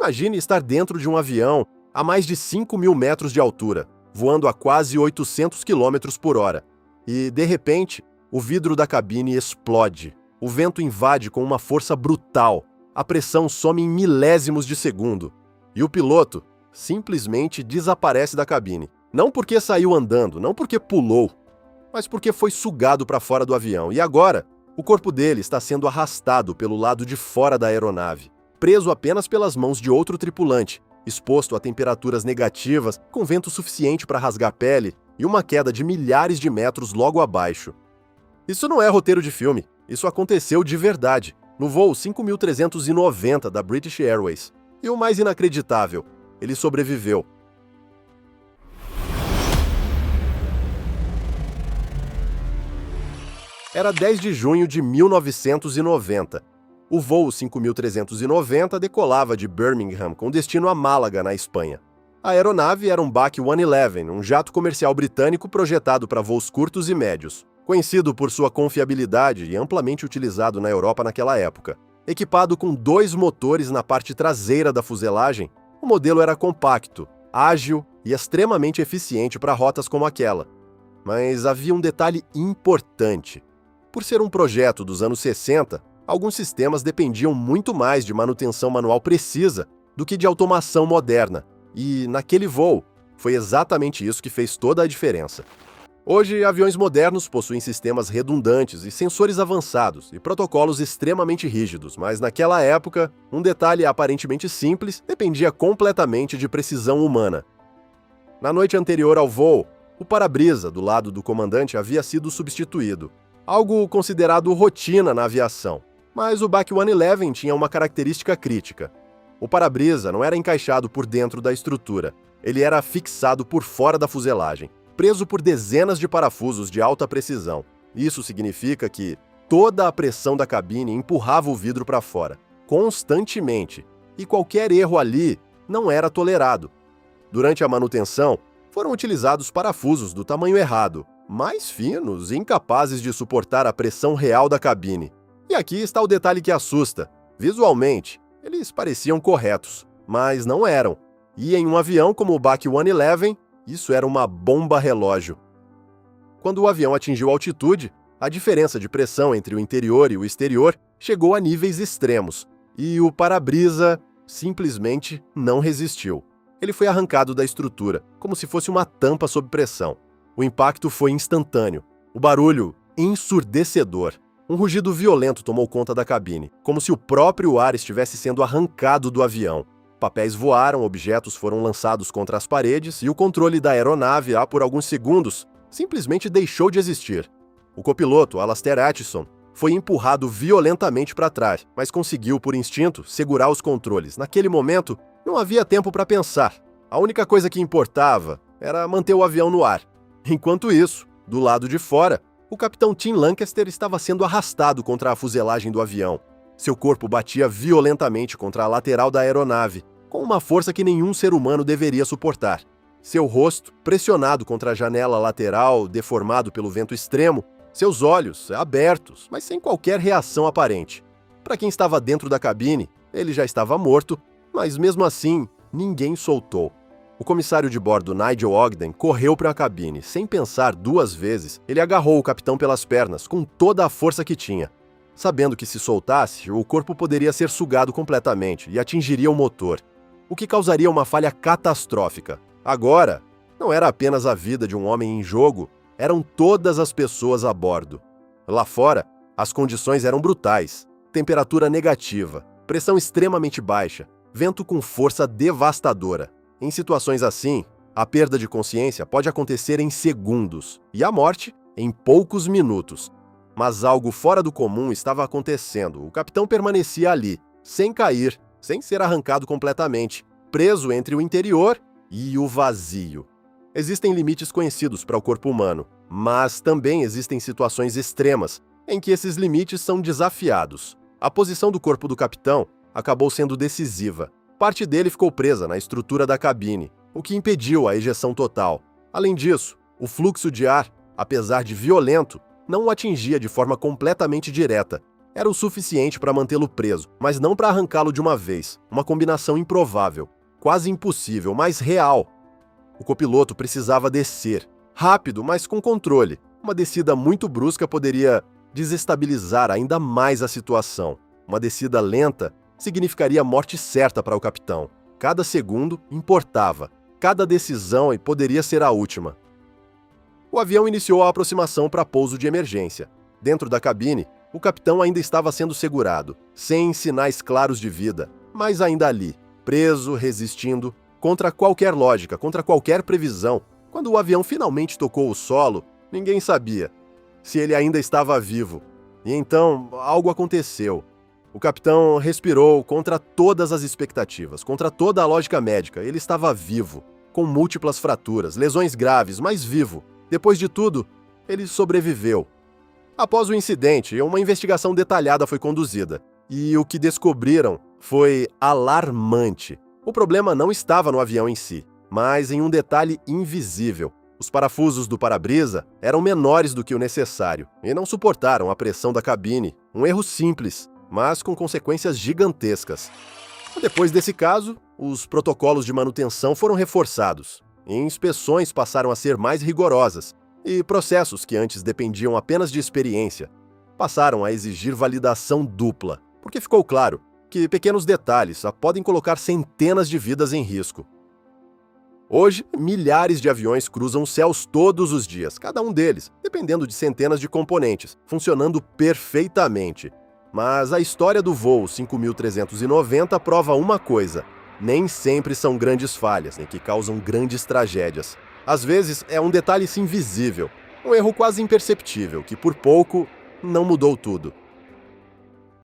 Imagine estar dentro de um avião a mais de 5.000 metros de altura, voando a quase 800 km por hora. E, de repente, o vidro da cabine explode. O vento invade com uma força brutal. A pressão some em milésimos de segundo. E o piloto simplesmente desaparece da cabine. Não porque saiu andando, não porque pulou, mas porque foi sugado para fora do avião. E agora, o corpo dele está sendo arrastado pelo lado de fora da aeronave, preso apenas pelas mãos de outro tripulante, exposto a temperaturas negativas, com vento suficiente para rasgar a pele e uma queda de milhares de metros logo abaixo. Isso não é roteiro de filme, isso aconteceu de verdade, no voo 5390 da British Airways. E o mais inacreditável, ele sobreviveu. Era 10 de junho de 1990. O voo 5390 decolava de Birmingham com destino a Málaga, na Espanha. A aeronave era um BAC 111, um jato comercial britânico projetado para voos curtos e médios, conhecido por sua confiabilidade e amplamente utilizado na Europa naquela época. Equipado com 2 motores na parte traseira da fuselagem, o modelo era compacto, ágil e extremamente eficiente para rotas como aquela. Mas havia um detalhe importante. Por ser um projeto dos anos 60, alguns sistemas dependiam muito mais de manutenção manual precisa do que de automação moderna. E, naquele voo, foi exatamente isso que fez toda a diferença. Hoje, aviões modernos possuem sistemas redundantes e sensores avançados e protocolos extremamente rígidos, mas naquela época, um detalhe aparentemente simples dependia completamente de precisão humana. Na noite anterior ao voo, o para-brisa do lado do comandante havia sido substituído, algo considerado rotina na aviação. Mas o BAC 111 tinha uma característica crítica. O para-brisa não era encaixado por dentro da estrutura, ele era fixado por fora da fuselagem, preso por dezenas de parafusos de alta precisão. Isso significa que toda a pressão da cabine empurrava o vidro para fora, constantemente, e qualquer erro ali não era tolerado. Durante a manutenção, foram utilizados parafusos do tamanho errado, mais finos e incapazes de suportar a pressão real da cabine. E aqui está o detalhe que assusta. Visualmente, eles pareciam corretos, mas não eram. E em um avião como o BAC 111, isso era uma bomba relógio. Quando o avião atingiu altitude, a diferença de pressão entre o interior e o exterior chegou a níveis extremos, e o para-brisa simplesmente não resistiu. Ele foi arrancado da estrutura, como se fosse uma tampa sob pressão. O impacto foi instantâneo. O barulho ensurdecedor. Um rugido violento tomou conta da cabine, como se o próprio ar estivesse sendo arrancado do avião. Papéis voaram, objetos foram lançados contra as paredes e o controle da aeronave, por alguns segundos, simplesmente deixou de existir. O copiloto, Alastair Aitchison, foi empurrado violentamente para trás, mas conseguiu, por instinto, segurar os controles. Naquele momento, não havia tempo para pensar. A única coisa que importava era manter o avião no ar. Enquanto isso, do lado de fora, o capitão Tim Lancaster estava sendo arrastado contra a fuselagem do avião. Seu corpo batia violentamente contra a lateral da aeronave, com uma força que nenhum ser humano deveria suportar. Seu rosto, pressionado contra a janela lateral, deformado pelo vento extremo, seus olhos abertos, mas sem qualquer reação aparente. Para quem estava dentro da cabine, ele já estava morto, mas mesmo assim, ninguém soltou. O comissário de bordo, Nigel Ogden, correu para a cabine. Sem pensar 2 vezes, ele agarrou o capitão pelas pernas, com toda a força que tinha. Sabendo que se soltasse, o corpo poderia ser sugado completamente e atingiria o motor, o que causaria uma falha catastrófica. Agora, não era apenas a vida de um homem em jogo, eram todas as pessoas a bordo. Lá fora, as condições eram brutais. Temperatura negativa, pressão extremamente baixa, vento com força devastadora. Em situações assim, a perda de consciência pode acontecer em segundos e a morte em poucos minutos. Mas algo fora do comum estava acontecendo. O capitão permanecia ali, sem cair, sem ser arrancado completamente, preso entre o interior e o vazio. Existem limites conhecidos para o corpo humano, mas também existem situações extremas em que esses limites são desafiados. A posição do corpo do capitão acabou sendo decisiva. Parte dele ficou presa na estrutura da cabine, o que impediu a ejeção total. Além disso, o fluxo de ar, apesar de violento, não o atingia de forma completamente direta. Era o suficiente para mantê-lo preso, mas não para arrancá-lo de uma vez. Uma combinação improvável, quase impossível, mas real. O copiloto precisava descer, rápido, mas com controle. Uma descida muito brusca poderia desestabilizar ainda mais a situação. Uma descida lenta significaria morte certa para o capitão. Cada segundo importava. Cada decisão poderia ser a última. O avião iniciou a aproximação para pouso de emergência. Dentro da cabine, o capitão ainda estava sendo segurado, sem sinais claros de vida, mas ainda ali, preso, resistindo, contra qualquer lógica, contra qualquer previsão. Quando o avião finalmente tocou o solo, ninguém sabia se ele ainda estava vivo. E então, algo aconteceu. O capitão respirou contra todas as expectativas, contra toda a lógica médica. Ele estava vivo, com múltiplas fraturas, lesões graves, mas vivo. Depois de tudo, ele sobreviveu. Após o incidente, uma investigação detalhada foi conduzida. E o que descobriram foi alarmante. O problema não estava no avião em si, mas em um detalhe invisível. Os parafusos do para-brisa eram menores do que o necessário e não suportaram a pressão da cabine. Um erro simples, mas com consequências gigantescas. Depois desse caso, os protocolos de manutenção foram reforçados. E inspeções passaram a ser mais rigorosas, e processos que antes dependiam apenas de experiência passaram a exigir validação dupla, porque ficou claro que pequenos detalhes podem colocar centenas de vidas em risco. Hoje, milhares de aviões cruzam os céus todos os dias, cada um deles, dependendo de centenas de componentes, funcionando perfeitamente. Mas a história do voo 5390 prova uma coisa: nem sempre são grandes falhas, que causam grandes tragédias. Às vezes é um detalhe invisível, um erro quase imperceptível, que por pouco não mudou tudo.